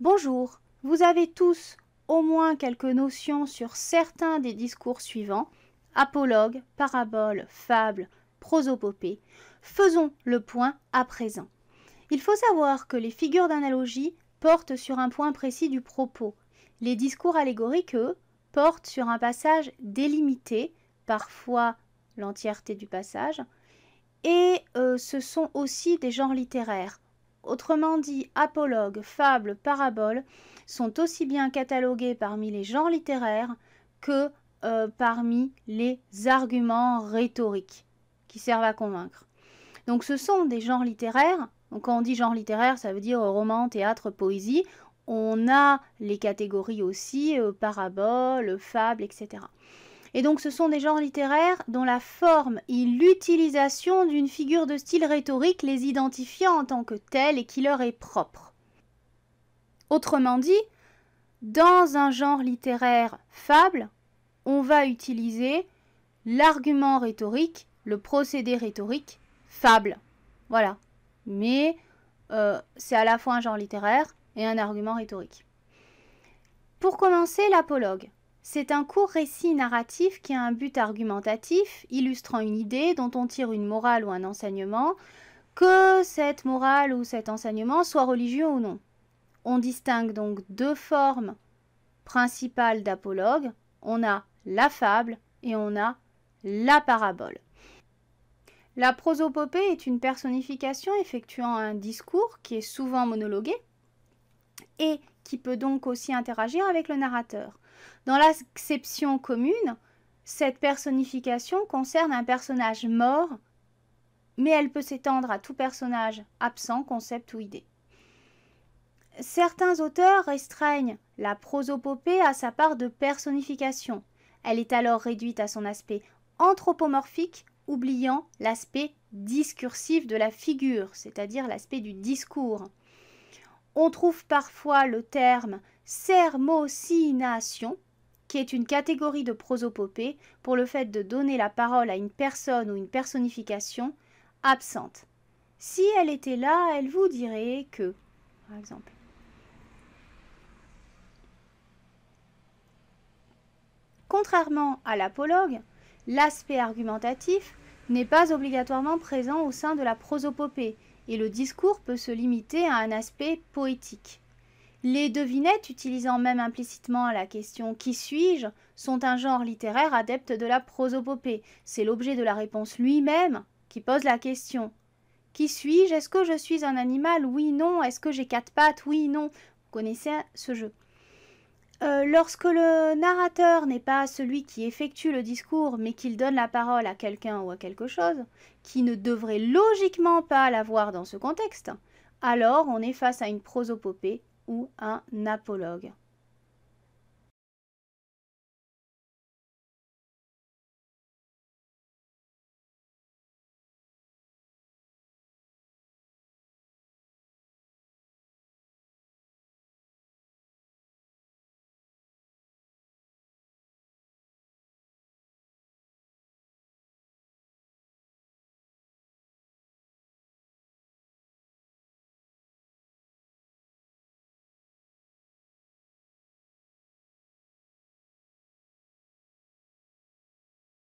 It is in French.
Bonjour, vous avez tous au moins quelques notions sur certains des discours suivants, apologue, parabole, fable, prosopopée. Faisons le point à présent. Il faut savoir que les figures d'analogie portent sur un point précis du propos. Les discours allégoriques, eux, portent sur un passage délimité, parfois l'entièreté du passage, et ce sont aussi des genres littéraires. Autrement dit, apologue, fable, parabole sont aussi bien catalogués parmi les genres littéraires que parmi les arguments rhétoriques qui servent à convaincre. Donc ce sont des genres littéraires. Donc quand on dit genre littéraire, ça veut dire roman, théâtre, poésie. On a les catégories aussi, paraboles, fables, etc. Et donc ce sont des genres littéraires dont la forme et l'utilisation d'une figure de style rhétorique les identifiant en tant que telle et qui leur est propre. Autrement dit, dans un genre littéraire fable, on va utiliser l'argument rhétorique, le procédé rhétorique, fable. Voilà. Mais c'est à la fois un genre littéraire et un argument rhétorique. Pour commencer, l'apologue. C'est un court récit narratif qui a un but argumentatif, illustrant une idée dont on tire une morale ou un enseignement, que cette morale ou cet enseignement soit religieux ou non. On distingue donc deux formes principales d'apologue. On a la fable et on a la parabole. La prosopopée est une personnification effectuant un discours qui est souvent monologué et qui peut donc aussi interagir avec le narrateur. Dans l'acception commune, cette personnification concerne un personnage mort, mais elle peut s'étendre à tout personnage absent, concept ou idée. Certains auteurs restreignent la prosopopée à sa part de personnification. Elle est alors réduite à son aspect anthropomorphique, oubliant l'aspect discursif de la figure, c'est-à-dire l'aspect du discours. On trouve parfois le terme sermocination, qui est une catégorie de prosopopée pour le fait de donner la parole à une personne ou une personnification absente. Si elle était là, elle vous dirait que, par exemple. Contrairement à l'apologue, l'aspect argumentatif n'est pas obligatoirement présent au sein de la prosopopée et le discours peut se limiter à un aspect poétique. Les devinettes, utilisant même implicitement la question « qui suis-je » sont un genre littéraire adepte de la prosopopée. C'est l'objet de la réponse lui-même qui pose la question « Qui suis-je ? Est-ce que je suis un animal ? Oui, non. Est-ce que j'ai quatre pattes ? Oui, non. » Vous connaissez ce jeu. Lorsque le narrateur n'est pas celui qui effectue le discours, mais qu'il donne la parole à quelqu'un ou à quelque chose, qui ne devrait logiquement pas l'avoir dans ce contexte, alors on est face à une prosopopée ou un apologue.